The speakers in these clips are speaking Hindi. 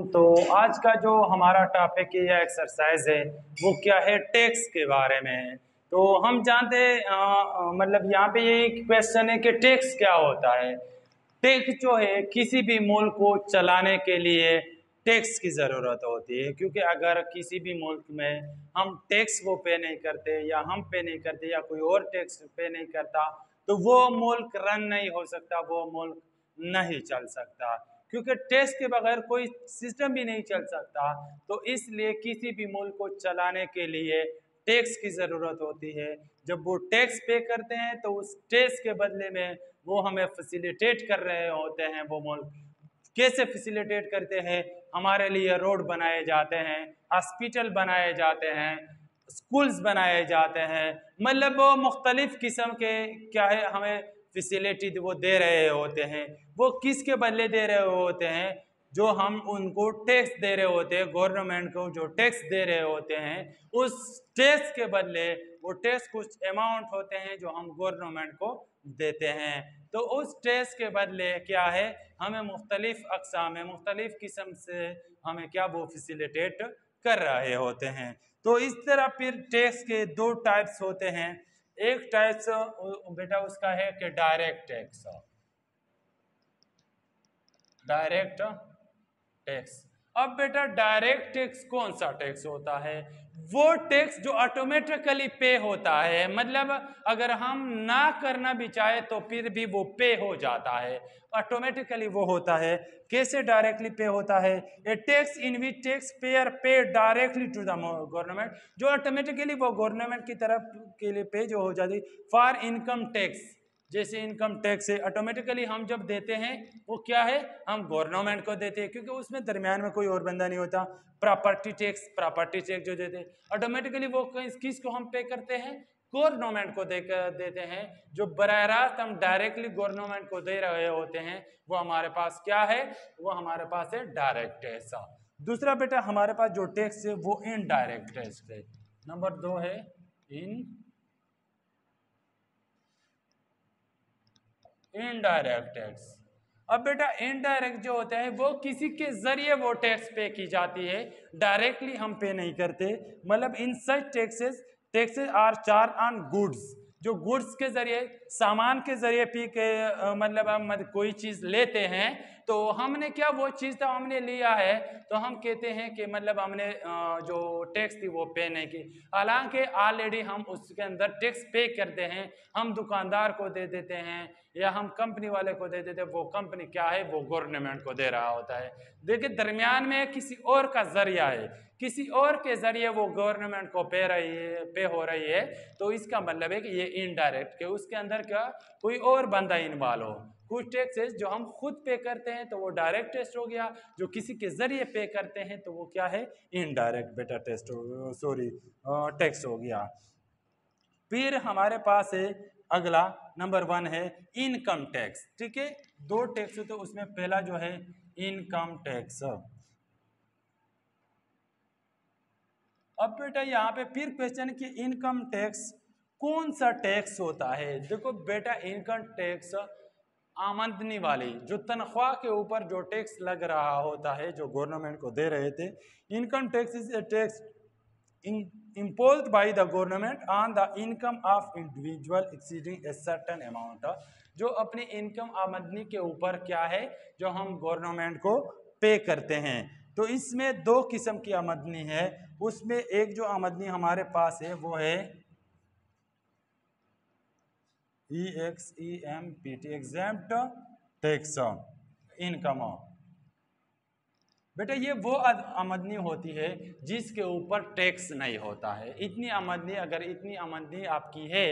तो आज का जो हमारा टॉपिक है या एक्सरसाइज है वो क्या है, टैक्स के बारे में है। तो हम जानते हैं मतलब यहाँ पे ये क्वेश्चन है कि टैक्स क्या होता है। टैक्स जो है किसी भी मुल्क को चलाने के लिए टैक्स की ज़रूरत होती है, क्योंकि अगर किसी भी मुल्क में हम टैक्स वो पे नहीं करते या हम पे नहीं करते या कोई और टैक्स पे नहीं करता तो वो मुल्क रन नहीं हो सकता, वो मुल्क नहीं चल सकता, क्योंकि टैक्स के बगैर कोई सिस्टम भी नहीं चल सकता। तो इसलिए किसी भी मुल्क को चलाने के लिए टैक्स की ज़रूरत होती है। जब वो टैक्स पे करते हैं तो उस टैक्स के बदले में वो हमें फैसिलिटेट कर रहे होते हैं। वो मुल्क कैसे फैसिलिटेट करते हैं? हमारे लिए रोड बनाए जाते हैं, हॉस्पिटल बनाए जाते हैं, स्कूल्स बनाए जाते हैं, मतलब वो मुख्तलिफ किस्म के क्या है हमें फैसिलिटी वो दे रहे होते हैं। वो किसके बदले दे रहे होते हैं? जो हम उनको टैक्स दे रहे होते हैं, गवर्नमेंट को जो टैक्स दे रहे होते हैं उस टैक्स के बदले वो टैक्स कुछ अमाउंट होते हैं जो हम गवर्नमेंट को देते हैं। तो उस टैक्स के बदले क्या है, हमें मुख्तलिफ अक़साम में मुख्तलिफ किस्म से हमें क्या वो फैसिलिटेट कर रहे होते हैं। तो इस तरह फिर टैक्स के दो टाइप्स होते हैं। एक टाइप्स बेटा उसका है कि डायरेक्ट टैक्स, डायरेक्ट टैक्स। अब बेटा डायरेक्ट टैक्स कौन सा टैक्स होता है? वो टैक्स जो ऑटोमेटिकली पे होता है, मतलब अगर हम ना करना भी चाहे तो फिर भी वो पे हो जाता है, ऑटोमेटिकली वो होता है। कैसे डायरेक्टली पे होता है? A tax in which taxpayer pay directly to the government, जो ऑटोमेटिकली वो गवर्नमेंट की तरफ के लिए पे जो हो जाती। फॉर इनकम टैक्स, जैसे इनकम टैक्स है ऑटोमेटिकली हम जब देते हैं वो क्या है, हम गवर्नमेंट को देते हैं, क्योंकि उसमें दरमियान में कोई और बंदा नहीं होता। प्रॉपर्टी टैक्स जो देते हैं ऑटोमेटिकली वो किस को हम पे करते हैं? गवर्नमेंट को देते हैं। जो बराह रास्त हम डायरेक्टली गवर्नमेंट को दे रहे होते हैं वो हमारे पास क्या है, वो हमारे पास है डायरेक्ट टैक्स। दूसरा बेटा हमारे पास जो टैक्स है वो इनडायरेक्ट टैक्स है। नंबर 2 है इनडायरेक्ट टैक्स। अब बेटा इनडायरेक्ट जो होते हैं वो किसी के जरिए वो टैक्स पे की जाती है, डायरेक्टली हम पे नहीं करते। मतलब in such taxes are charge on goods, जो गुड्स के जरिए सामान के जरिए पी के मतलब हम कोई चीज़ लेते हैं तो हमने क्या वो चीज़ तो हमने लिया है तो हम कहते हैं कि मतलब हमने जो टैक्स थी वो पे नहीं की, हालांकि ऑलरेडी हम उसके अंदर टैक्स पे करते हैं। हम दुकानदार को दे देते हैं या हम कंपनी वाले को दे देते हैं, वो कंपनी क्या है वो गवर्नमेंट को दे रहा होता है। देखिए दरमियान में किसी और का जरिया है, किसी और के जरिए वो गवर्नमेंट को पे हो रही है। तो इसका मतलब है कि ये इनडायरेक्ट के उसके अंदर क्या कोई और बंदा इन्वॉल्व हो। कुछ टैक्सेस जो हम खुद पे करते हैं तो वो डायरेक्ट टैक्स हो गया, जो किसी के जरिए पे करते हैं तो वो क्या है, इनडायरेक्ट बेटा टैक्स हो गया। फिर हमारे पास है अगला नंबर 1 है इनकम टैक्स। ठीक है, दो टैक्स तो उसमें पहला जो है इनकम टैक्स। अब बेटा यहाँ पे फिर क्वेश्चन कि इनकम टैक्स कौन सा टैक्स होता है। देखो बेटा इनकम टैक्स आमदनी वाली जो तनख्वाह के ऊपर जो टैक्स लग रहा होता है जो गवर्नमेंट को दे रहे थे। Income tax is a tax imposed by the government on the income of individual exceeding a certain amount, जो अपनी इनकम आमदनी के ऊपर क्या है जो हम गवर्नमेंट को पे करते हैं। तो इसमें दो किस्म की आमदनी है, उसमें एक जो आमदनी हमारे पास है वो है EXEMPT एग्जेम्प्ट टैक्स इनकम। बेटा ये वो आमदनी होती है जिसके ऊपर टैक्स नहीं होता है। इतनी आमदनी, अगर इतनी आमदनी आपकी है,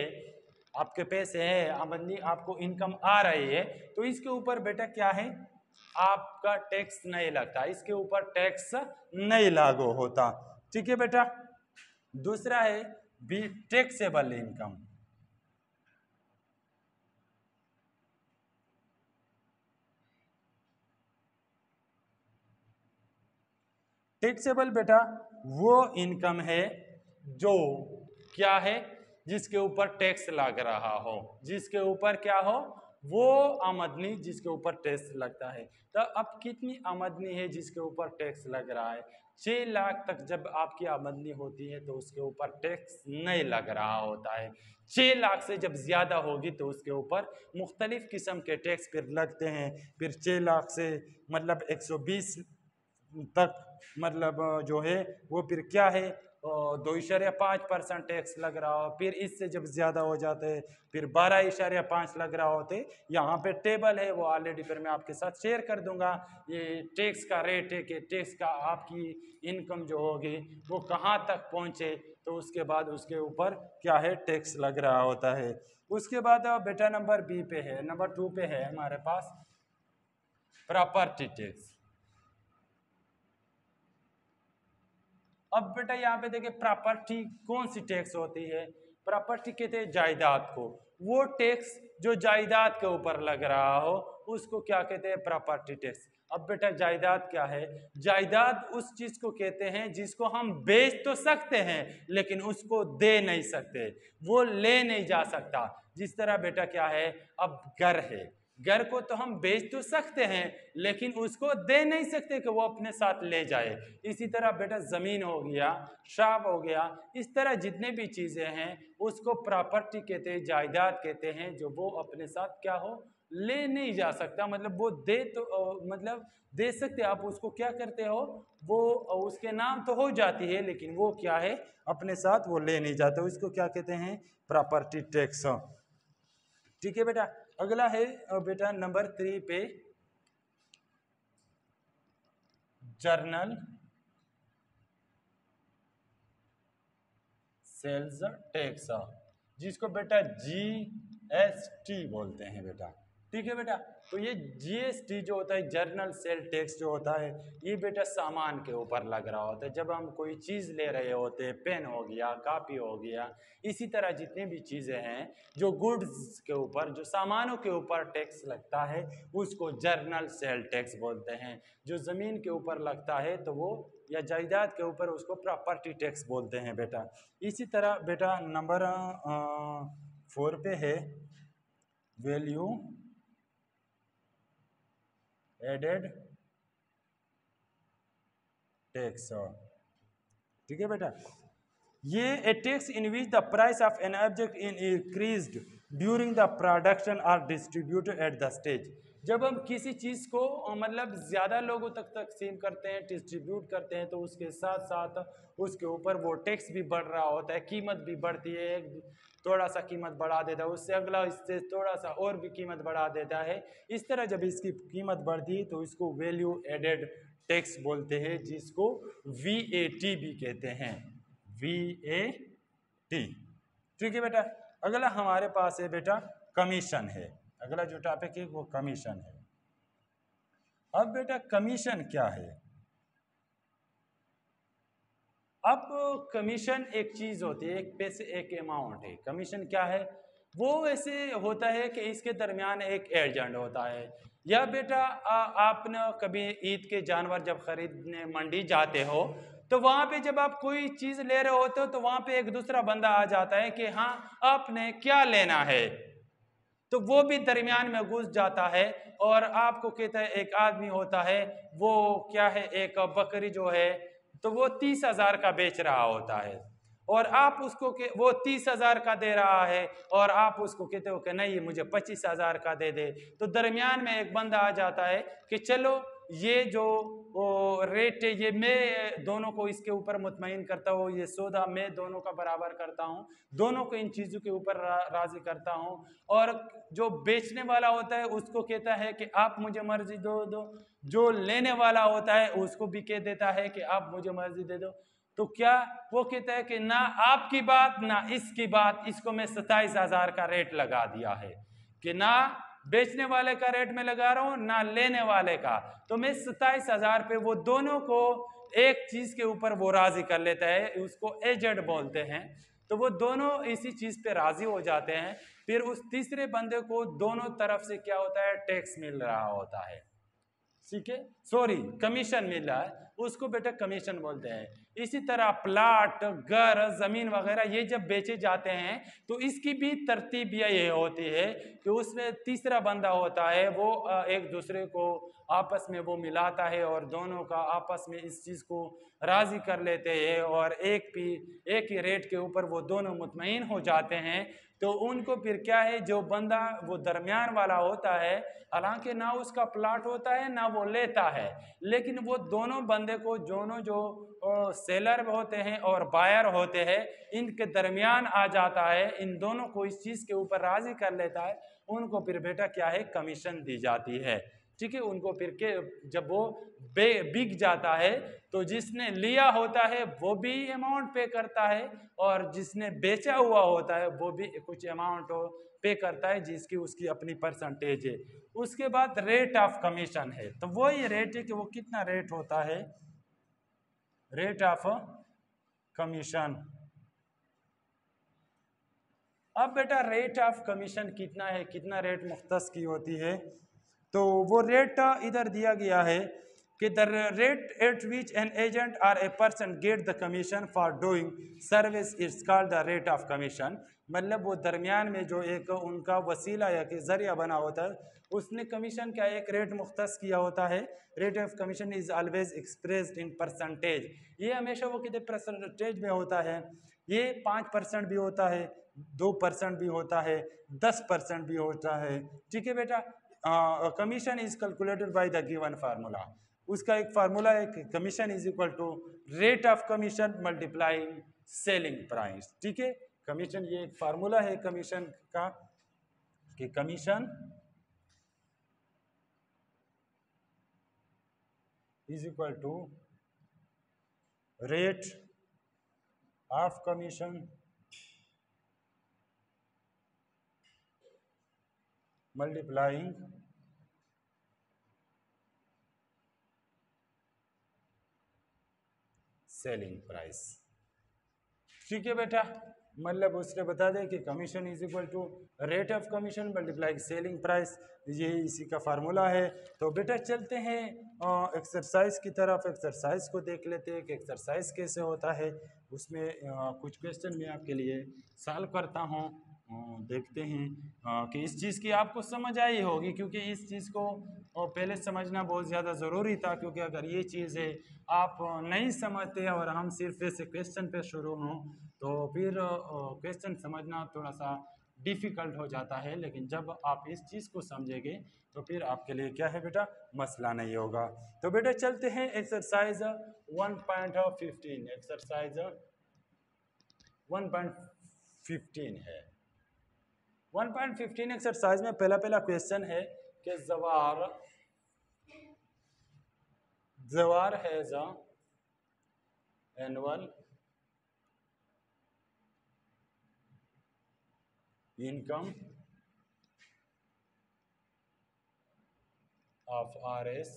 आपके पैसे है, आमदनी आपको इनकम आ रही है तो इसके ऊपर बेटा क्या है, आपका टैक्स नहीं लगता, इसके ऊपर टैक्स नहीं लागू होता। ठीक है बेटा। दूसरा है बी टैक्सेबल इनकम। टैक्सेबल बेटा वो इनकम है जो क्या है, जिसके ऊपर टैक्स लग रहा हो, जिसके ऊपर क्या हो, वो आमदनी जिसके ऊपर टैक्स लगता है। तो अब कितनी आमदनी है जिसके ऊपर टैक्स लग रहा है? 6 लाख तक जब आपकी आमदनी होती है तो उसके ऊपर टैक्स नहीं लग रहा होता है। 6 लाख से जब ज़्यादा होगी तो उसके ऊपर मुख्तलिफ किस्म के टैक्स फिर लगते हैं। फिर 6 लाख से मतलब 120 तक मतलब जो है वो फिर क्या है 2.5% टैक्स लग रहा हो। फिर इससे जब ज़्यादा हो जाते हैं फिर 12.5 लग रहा होते। यहाँ पे टेबल है वो ऑलरेडी फिर मैं आपके साथ शेयर कर दूंगा। ये टैक्स का रेट है कि टैक्स का आपकी इनकम जो होगी वो कहाँ तक पहुँचे तो उसके बाद उसके ऊपर क्या है टैक्स लग रहा होता है। उसके बाद बेटा नंबर बी पे है, नंबर 2 पे है हमारे पास प्रॉपर्टी टैक्स। अब बेटा यहाँ पे देखिए प्रॉपर्टी कौन सी टैक्स होती है? प्रॉपर्टी कहते हैं जायदाद को। वो टैक्स जो जायदाद के ऊपर लग रहा हो उसको क्या कहते हैं? Property tax. अब बेटा जायदाद क्या है? जायदाद उस चीज को कहते हैं जिसको हम बेच तो सकते हैं लेकिन उसको दे नहीं सकते, वो ले नहीं जा सकता। जिस तरह बेटा क्या है, अब घर है, घर को तो हम बेच तो सकते हैं लेकिन उसको दे नहीं सकते कि वो अपने साथ ले जाए। इसी तरह बेटा जमीन हो गया, शॉप हो गया, इस तरह जितने भी चीजें हैं उसको प्रॉपर्टी कहते हैं, जायदाद कहते हैं जो वो अपने साथ क्या हो ले नहीं जा सकता। मतलब वो दे तो मतलब दे सकते, आप उसको क्या करते हो वो उसके नाम तो हो जाती है लेकिन वो क्या है अपने साथ वो ले नहीं जाते। उसको क्या कहते हैं? Property tax. ठीक है बेटा। अगला है बेटा नंबर 3 पे जर्नल सेल्स टैक्स, जिसको बेटा GST बोलते हैं बेटा। ठीक है बेटा। तो ये GST जो होता है जर्नल सेल टैक्स जो होता है ये बेटा सामान के ऊपर लग रहा होता है। जब हम कोई चीज़ ले रहे होते हैं, पेन हो गया, कापी हो गया, इसी तरह जितनी भी चीज़ें हैं जो गुड्स के ऊपर, जो सामानों के ऊपर टैक्स लगता है उसको जर्नल सेल टैक्स बोलते हैं। जो ज़मीन के ऊपर लगता है तो वो या जायदाद के ऊपर उसको प्रॉपर्टी टैक्स बोलते हैं बेटा। इसी तरह बेटा नंबर 4 पे है वैल्यू एडेड टैक्स। ठीक है बेटा। ये a tax in which the price of an object in increased during the production are distributed at the stage. जब हम किसी चीज़ को मतलब ज़्यादा लोगों तक तकसीम करते हैं, डिस्ट्रीब्यूट करते हैं तो उसके साथ साथ उसके ऊपर वो टैक्स भी बढ़ रहा होता है, कीमत भी बढ़ती है। थोड़ा सा कीमत बढ़ा देता है, उससे अगला इससे थोड़ा सा और भी कीमत बढ़ा देता है। इस तरह जब इसकी कीमत बढ़ती है तो इसको वैल्यू एडेड टैक्स बोलते हैं, जिसको VAT भी कहते हैं, VAT। ठीक है बेटा। अगला हमारे पास है बेटा कमीशन है। अगला जो टॉपिक है वो कमीशन है। अब बेटा कमीशन क्या है? अब कमीशन एक चीज होती है, एक पैसे एक अमाउंट है। कमीशन क्या है? वो ऐसे होता है कि इसके दरमियान एक एजेंट होता है। या बेटा आपने कभी ईद के जानवर जब खरीदने मंडी जाते हो तो वहां पे जब आप कोई चीज ले रहे होते हो तो वहां पे एक दूसरा बंदा आ जाता है कि हाँ आपने क्या लेना है, तो वो भी दरमियान में घुस जाता है और आपको कहता है, एक आदमी होता है वो क्या है एक बकरी जो है तो वो 30,000 का बेच रहा होता है और आप उसको वो 30,000 का दे रहा है और आप उसको कहते हो कि नहीं मुझे 25,000 का दे दे। तो दरमियान में एक बंदा आ जाता है कि चलो ये जो रेट है ये मैं दोनों को इसके ऊपर मुतमईन करता हूँ, ये सौदा मैं दोनों का बराबर करता हूँ, दोनों को इन चीज़ों के ऊपर राजी करता हूँ। और जो बेचने वाला होता है उसको कहता है कि आप मुझे मर्जी दो, जो लेने वाला होता है उसको भी कह देता है कि आप मुझे मर्जी दे दो। तो क्या वो कहता है कि ना आपकी बात ना इसकी बात, इसको मैं 27,000 का रेट लगा दिया है कि ना बेचने वाले का रेट में लगा रहा हूं ना लेने वाले का, तो मैं 27,000 पे वो दोनों को एक चीज के ऊपर वो राजी कर लेता है, उसको एजेंट बोलते हैं। तो वो दोनों इसी चीज पे राजी हो जाते हैं। फिर उस तीसरे बंदे को दोनों तरफ से क्या होता है टैक्स मिल रहा होता है। ठीक है, सॉरी कमीशन मिला है उसको बेटा कमीशन बोलते हैं। इसी तरह प्लाट, घर, जमीन वगैरह ये जब बेचे जाते हैं तो इसकी भी तरतीब ये होती है कि उसमें तीसरा बंदा होता है, वो एक दूसरे को आपस में वो मिलाता है और दोनों का आपस में इस चीज़ को राजी कर लेते हैं और एक ही रेट के ऊपर वो दोनों मुतमईन हो जाते हैं। तो उनको फिर क्या है, जो बंदा वो दरमियान वाला होता है, हालांकि ना उसका प्लाट होता है ना वो लेता है, लेकिन वो दोनों बंदे को दोनों जो सेलर होते हैं और बायर होते हैं इनके दरमियान आ जाता है, इन दोनों को इस चीज़ के ऊपर राजी कर लेता है, उनको फिर बेटा क्या है कमीशन दी जाती है। ठीक है, उनको फिर के जब वो बिक जाता है तो जिसने लिया होता है वो भी अमाउंट पे करता है और जिसने बेचा हुआ होता है वो भी कुछ अमाउंट पे करता है जिसकी उसकी अपनी परसेंटेज है। उसके बाद रेट ऑफ कमीशन है, तो वही रेट है कि वो कितना रेट होता है, रेट ऑफ कमीशन। अब बेटा रेट ऑफ कमीशन कितना है, कितना रेट मुख्तस की होती है, तो वो रेट इधर दिया गया है कि the rate at which an agent और a person get the commission for doing service it's called the rate of commission. मतलब वो दरमियान में जो एक उनका वसीला या कि जरिया बना होता है उसने कमीशन का एक रेट मुख्तस किया होता है। Rate of commission is always expressed in percentage, ये हमेशा वो कितने परसेंटेज में होता है, ये 5% भी होता है, 2% भी होता है, 10% भी होता है। ठीक है बेटा, commission is calculated by the given formula, उसका एक फार्मूला है कि commission is equal to rate of commission multiplying selling price. ठीक है, कमीशन ये एक फार्मूला है कमीशन का कि commission is equal to rate of commission multiplying selling price. ठीक है बेटा, मतलब उसने बता दें कि commission is equal to rate of commission multiply selling price, ये इसी का फार्मूला है। तो बेटा चलते हैं एक्सरसाइज की तरफ, एक्सरसाइज को देख लेते हैं कि एक्सरसाइज कैसे होता है। उसमें कुछ क्वेश्चन मैं आपके लिए सॉल्व करता हूँ, देखते हैं कि इस चीज़ की आपको समझ आई होगी, क्योंकि इस चीज़ को पहले समझना बहुत ज़्यादा ज़रूरी था, क्योंकि अगर ये चीज़ है आप नहीं समझते और हम सिर्फ ऐसे क्वेश्चन पे शुरू हों तो फिर क्वेश्चन समझना थोड़ा सा डिफ़िकल्ट हो जाता है। लेकिन जब आप इस चीज़ को समझेंगे तो फिर आपके लिए क्या है बेटा, मसला नहीं होगा। तो बेटा चलते हैं एक्सरसाइज 1.15, एक्सरसाइज 1.15 है। 1.15 एक्सरसाइज में पहला क्वेश्चन है कि जवार has annual income of RS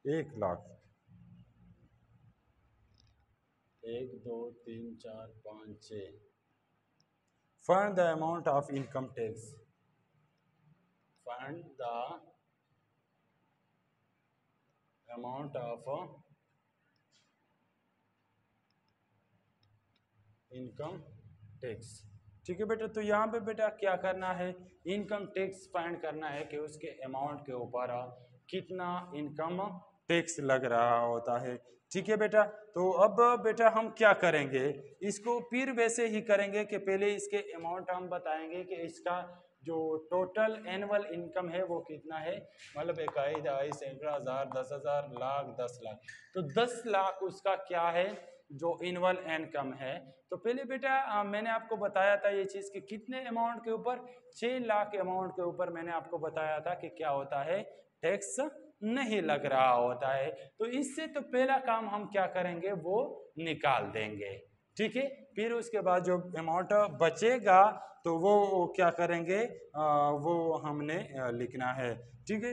1 lakh, 1 2 3 4 5 6। Find the amount of income tax, find the amount of income tax. ठीक है बेटा, तो यहाँ पे बेटा क्या करना है, इनकम टैक्स फाइंड करना है कि उसके अमाउंट के ऊपर कितना इनकम टैक्स लग रहा होता है। ठीक है बेटा, तो अब बेटा हम क्या करेंगे, इसको फिर वैसे ही करेंगे कि पहले इसके अमाउंट हम बताएंगे कि इसका जो टोटल एनुअल इनकम है वो कितना है, मतलब 1 दहाई 100,000 10,000 लाख 10 लाख, तो 10 लाख उसका क्या है जो एनुअल इनकम है। तो पहले बेटा मैंने आपको बताया था ये चीज़ कि कितने अमाउंट के ऊपर, 6 लाख अमाउंट के ऊपर मैंने आपको बताया था कि क्या होता है, टैक्स नहीं लग रहा होता है। तो इससे तो पहला काम हम क्या करेंगे, वो निकाल देंगे। ठीक है, फिर उसके बाद जो अमाउंट बचेगा तो वो क्या करेंगे, वो हमने लिखना है। ठीक है,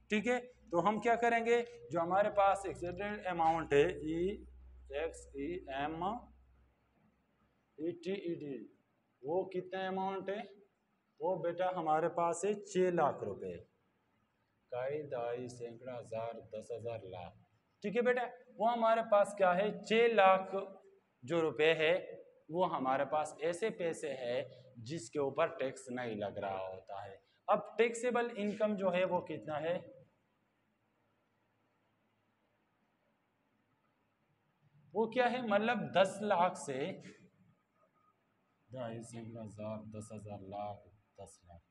ठीक है, तो हम क्या करेंगे, जो हमारे पास एक्सीडेंट अमाउंट है EXEMETED, वो कितना अमाउंट है, वो बेटा हमारे पास है 6 लाख रुपए। कई दाई सैकड़ा हजार 10,000 लाख। ठीक है बेटा, वो हमारे पास क्या है 6 लाख जो रुपए है वो हमारे पास ऐसे पैसे है जिसके ऊपर टैक्स नहीं लग रहा होता है। अब टैक्सेबल इनकम जो है वो कितना है, वो क्या है मतलब 10 लाख से 10,000 10,000 लाख 10 लाख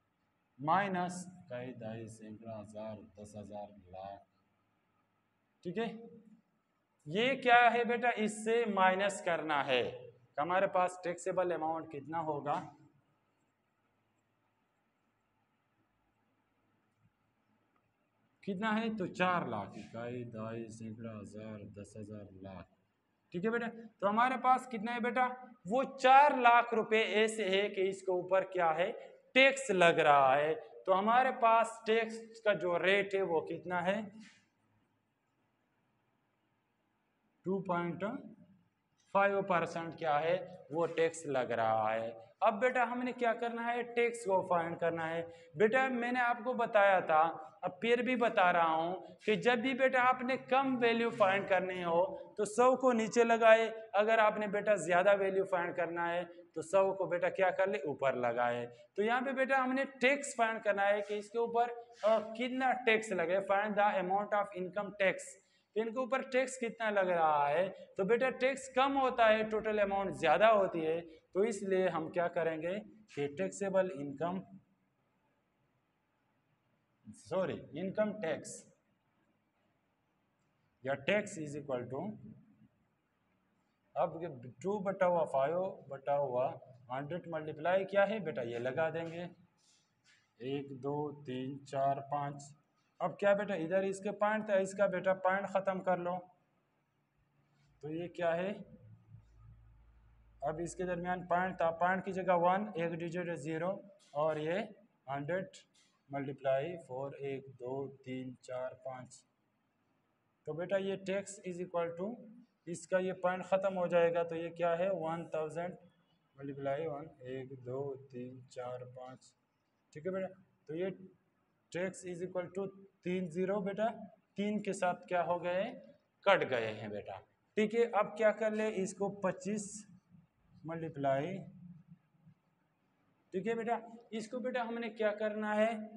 माइनस कई 10,000 10,000 लाख। ठीक है, ये क्या है बेटा, इससे माइनस करना है। हमारे पास टैक्सेबल अमाउंट कितना होगा, कितना है तो 4 लाख, इकाई दाई सैकड़ा हजार 10,000 लाख। ठीक है बेटा, तो हमारे पास कितना है बेटा, वो 4 लाख रुपए ऐसे है कि इसके ऊपर क्या है टैक्स लग रहा है। तो हमारे पास टैक्स का जो रेट है वो कितना है 2.5% क्या है वो टैक्स लग रहा है। अब बेटा हमने क्या करना है, टैक्स को फाइंड करना है। बेटा मैंने आपको बताया था, अब फिर भी बता रहा हूं कि जब भी बेटा आपने कम वैल्यू फाइंड करनी हो तो 100 को नीचे लगाए, अगर आपने बेटा ज्यादा वैल्यू फाइंड करना है तो 100 को बेटा क्या कर ले ऊपर लगाए। तो यहाँ पे बेटा हमने टैक्स फाइंड करना है कि इसके ऊपर कितना टैक्स लगे, find the amount of income tax, इनके ऊपर टैक्स कितना लग रहा है। तो बेटा टैक्स कम होता है, टोटल अमाउंट ज्यादा होती है, तो इसलिए हम क्या करेंगे कि टैक्सेबल इनकम इनकम टैक्स या टैक्स इज इक्वल टू, अब 2/5/100 मल्टीप्लाई क्या है बेटा ये लगा देंगे 1 2 3 4 5। अब क्या बेटा इधर इसके पॉइंट था, इसका बेटा पॉइंट खत्म कर लो, तो ये क्या है, अब इसके दरमियान पॉइंट था, पॉइंट की जगह 1 एक डिजिट 0 और ये 100 मल्टीप्लाई 4 1 2 3 4 5। तो बेटा ये टैक्स इज इक्वल टू, इसका ये पॉइंट ख़त्म हो जाएगा तो ये क्या है 1000 मल्टीप्लाई 1 1 2 3 4 5। ठीक है बेटा, तो ये टैक्स इज इक्वल टू 3 0 बेटा 3 के साथ क्या हो गए कट गए हैं बेटा। ठीक है, अब क्या कर ले इसको 25 मल्टीप्लाई, ठीक है बेटा, इसको बेटा हमने क्या करना है,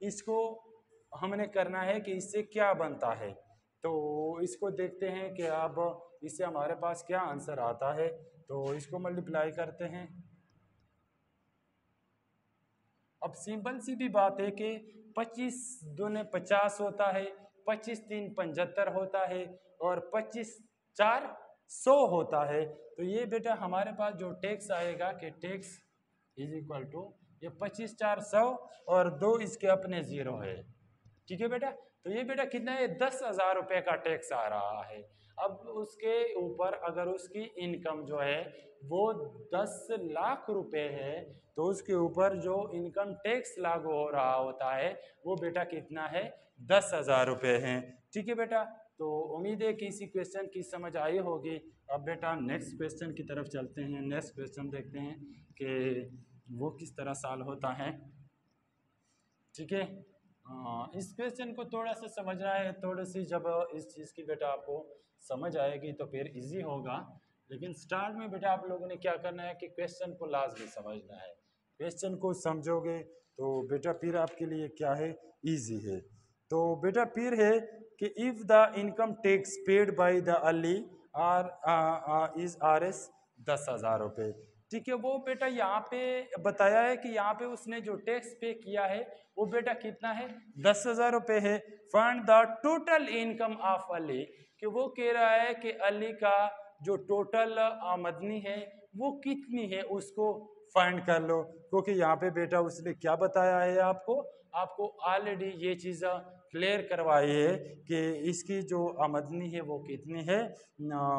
इसको हमने करना है कि इससे क्या बनता है। तो इसको देखते हैं कि अब इससे हमारे पास क्या आंसर आता है। तो इसको मल्टीप्लाई करते हैं। अब सिंपल सी भी बात है कि 25 दूने 50 होता है, 25 3 75 होता है और 25 4 100 होता है। तो ये बेटा हमारे पास जो टैक्स आएगा कि टैक्स इज इक्वल टू ये 25 4 100 और 2 इसके अपने 0 है। ठीक है बेटा, तो ये बेटा कितना है 10,000 रुपये का टैक्स आ रहा है। अब उसके ऊपर अगर उसकी इनकम जो है वो 10 लाख रुपए है तो उसके ऊपर जो इनकम टैक्स लागू हो रहा होता है वो बेटा कितना है 10,000 रुपये है। ठीक है बेटा, तो उम्मीद है कि इसी क्वेश्चन की समझ आई होगी। अब बेटा नेक्स्ट क्वेश्चन की तरफ चलते हैं। नेक्स्ट क्वेश्चन देखते हैं कि वो किस तरह सॉल्व होता है। ठीक है, इस क्वेश्चन को थोड़ा सा समझना है, थोड़ी सी जब इस चीज़ की बेटा आपको समझ आएगी तो फिर इजी होगा। लेकिन स्टार्ट में बेटा आप लोगों ने क्या करना है कि क्वेश्चन को लाजमी समझना है। क्वेश्चन को समझोगे तो बेटा फिर आपके लिए क्या है इजी है। तो बेटा फिर है कि if the income tax paid by the Ali is RS 10,000 रुपये। ठीक है, वो बेटा यहाँ पे बताया है कि यहाँ पे उसने जो टैक्स पे किया है वो बेटा कितना है 10,000 रुपये है। Find the total income of Ali, कि वो कह रहा है कि अली का जो टोटल आमदनी है वो कितनी है उसको फाइंड कर लो। क्योंकि यहाँ पे बेटा उसने क्या बताया है आपको, आपको ऑलरेडी ये चीज़ क्लियर करवाई है कि इसकी जो आमदनी है वो कितनी है,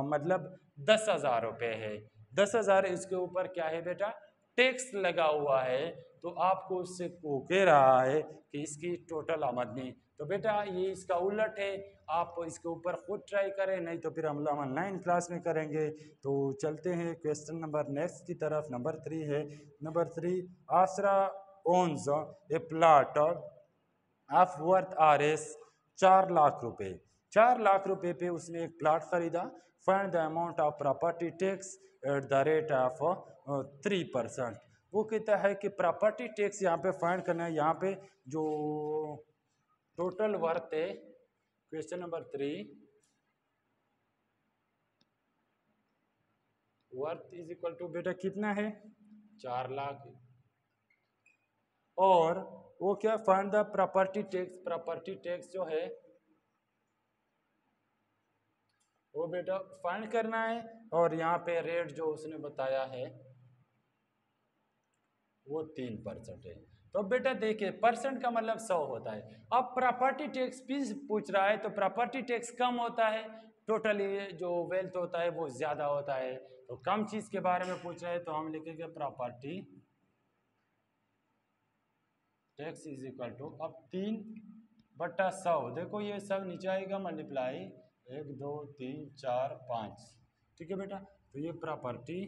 मतलब 10,000 रुपये है। 10,000 इसके ऊपर क्या है बेटा टैक्स लगा हुआ है। तो आपको उससे वो कह रहा है कि इसकी टोटल आमदनी, तो बेटा ये इसका उलट है। आप इसके ऊपर खुद ट्राई करें, नहीं तो फिर हम ऑनलाइन क्लास में करेंगे। तो चलते हैं क्वेश्चन नंबर नेक्स्ट की तरफ। नंबर 3 है। Number 3, Asra owns a plot of worth R S 4 lakh रुपए। 4 लाख रुपए पे उसने एक प्लाट खरीदा। Find the amount of property tax at the rate of 3%। वो कहता है कि प्रॉपर्टी टैक्स यहाँ पे फाइंड करना है। यहाँ पे जो टोटल वर्थ है, question number 3, worth is equal to बेटा कितना है 4 लाख, और वो क्या find the property tax. Property tax जो है वो बेटा फाइंड करना है, और यहाँ पे रेट जो उसने बताया है वो 3% है। तो बेटा देखिए परसेंट का मतलब 100 होता है। अब प्रॉपर्टी टैक्स भी पूछ रहा है तो प्रॉपर्टी टैक्स कम होता है, टोटली जो वेल्थ होता है वो ज़्यादा होता है। तो कम चीज़ के बारे में पूछ रहे हैं तो हम लिखेंगे property tax is equal to, अब 3/100, देखो ये सब नीचे आएगा मल्टीप्लाई 1 2 3 4 5, ठीक है बेटा। तो ये प्रॉपर्टी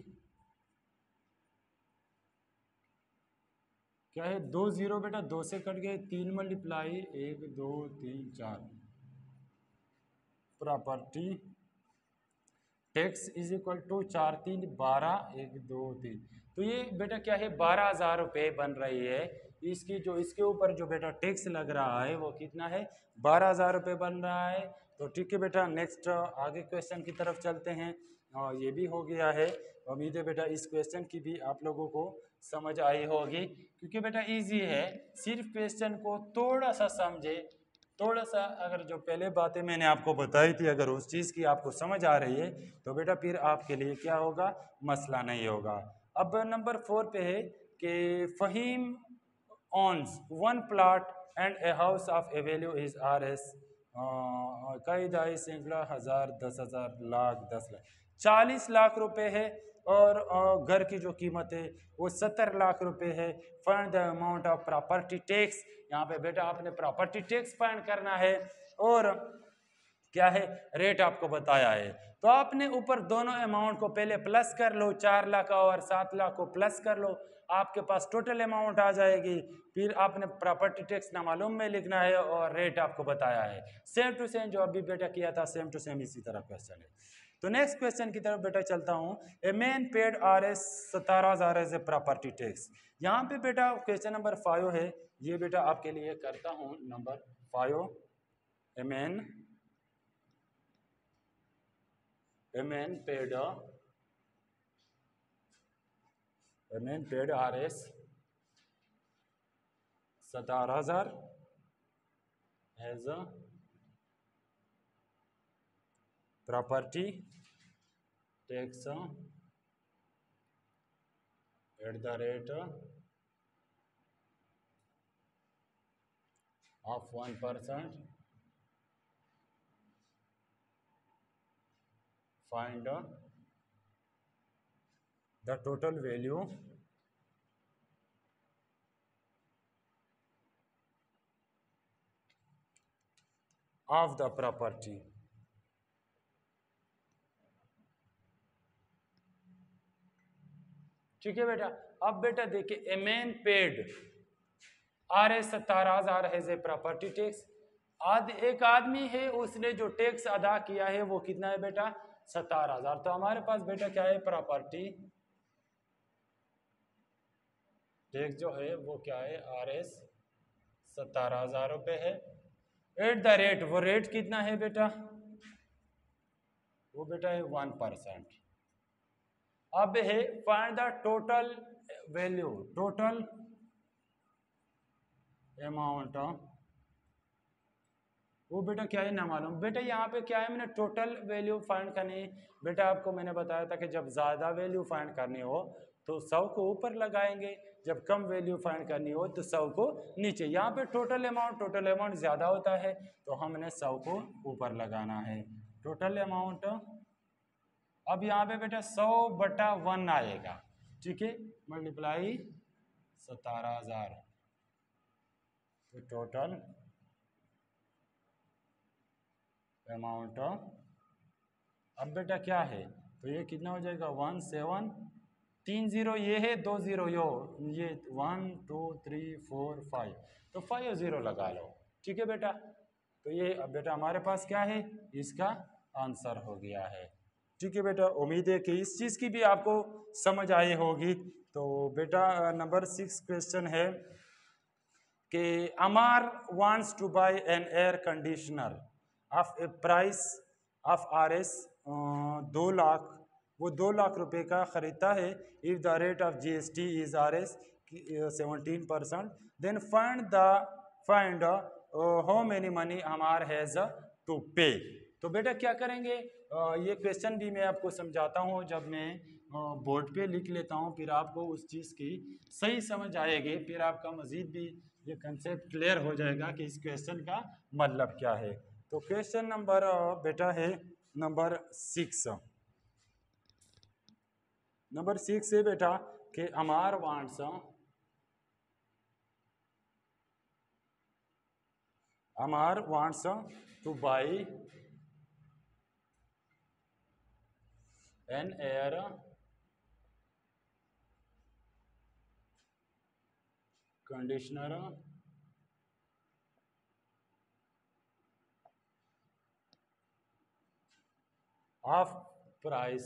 क्या है 2 0 बेटा, 2 से कट गए, 3 multiply 1 2 3 4, property tax is equal to 4 3 12 1 2 3। तो ये बेटा क्या है 12,000 रुपये बन रही है। इसकी जो इसके ऊपर जो बेटा टैक्स लग रहा है वो कितना है 12,000 रुपये बन रहा है। तो ठीक है बेटा, नेक्स्ट आगे क्वेश्चन की तरफ चलते हैं। और ये भी हो गया है। उम्मीद है बेटा इस क्वेश्चन की भी आप लोगों को समझ आई होगी, क्योंकि बेटा इजी है। सिर्फ क्वेश्चन को थोड़ा सा समझे, थोड़ा सा अगर जो पहले बातें मैंने आपको बताई थी अगर उस चीज़ की आपको समझ आ रही है तो बेटा फिर आपके लिए क्या होगा, मसला नहीं होगा। अब नंबर 4 पे है कि Faheem owns one plot and a house of a value is RS कई दाई सैकड़ा हज़ार 10,000 लाख 10 लाख 40 लाख रुपए है, और घर की जो कीमत है वो 70 लाख रुपए है। Find the amount of property tax. यहाँ पे बेटा आपने प्रॉपर्टी टैक्स फाइंड करना है, और क्या है रेट आपको बताया है। तो आपने ऊपर दोनों अमाउंट को पहले प्लस कर लो, 4 लाख और 7 लाख को प्लस कर लो, आपके पास टोटल अमाउंट आ जाएगी। फिर आपने प्रॉपर्टी टैक्स नामालूम में लिखना है और रेट आपको बताया है। सेम टू सेम जो अभी बेटा किया था सेम टू सेम इसी तरह क्वेश्चन है। तो नेक्स्ट क्वेश्चन की तरफ बेटा चलता हूँ। A man paid RS 17,000 as a property tax. यहाँ पे बेटा क्वेश्चन नंबर 5 है, ये बेटा आपके लिए करता हूँ number 5। A man paid RS 17,000 as a property tax at the rate of 1%। Find the total value of the property. ठीक है बेटा। अब बेटा देखिए a man paid RS 17,000 as a property tax. एक आदमी है उसने जो टैक्स अदा किया है वो कितना है बेटा 17,000। तो हमारे पास बेटा क्या है प्रॉपर्टी टैक्स जो है वो क्या है RS 17,000 रुपये है। एट द रेट, वो रेट कितना है बेटा, वो बेटा है 1%। अब है find the total value, total amount, वो बेटा क्या है ना मालूम। बेटा यहाँ पे क्या है मैंने टोटल वैल्यू फाइंड करनी है। बेटा आपको मैंने बताया था कि जब ज़्यादा वैल्यू फाइंड करनी हो तो 100 को ऊपर लगाएंगे, जब कम वैल्यू फाइंड करनी हो तो 100 को नीचे। यहाँ पे टोटल अमाउंट ज़्यादा होता है तो हमने 100 को ऊपर लगाना है। टोटल अमाउंट, अब यहाँ पे बेटा 100/1 आएगा, ठीक है, मल्टीप्लाई 17,000, तो टोटल अमाउंट। अब बेटा क्या है तो ये कितना हो जाएगा 1730, ये है 20 ये 1 2 3 4 5, तो 5 0 लगा लो। ठीक है बेटा, तो ये अब बेटा हमारे पास क्या है, इसका आंसर हो गया है। ठीक है बेटा, उम्मीद है कि इस चीज़ की भी आपको समझ आई होगी। तो बेटा नंबर 6 क्वेश्चन है कि Amar wants to buy an air conditioner of a price of RS 2 lakh, वो 2 लाख रुपए का खरीदता है। If the rate of GST is RS 17%, then find how many money Amar has to pay. तो बेटा क्या करेंगे, ये क्वेश्चन भी मैं आपको समझाता हूँ, जब मैं बोर्ड पे लिख लेता हूँ फिर आपको उस चीज़ की सही समझ आएगी, फिर आपका मजीद भी ये कंसेप्ट क्लियर हो जाएगा कि इस क्वेश्चन का मतलब क्या है। तो क्वेश्चन नंबर बेटा है नंबर 6। नंबर 6 है बेटा कि Amar wants to buy an air conditioner of price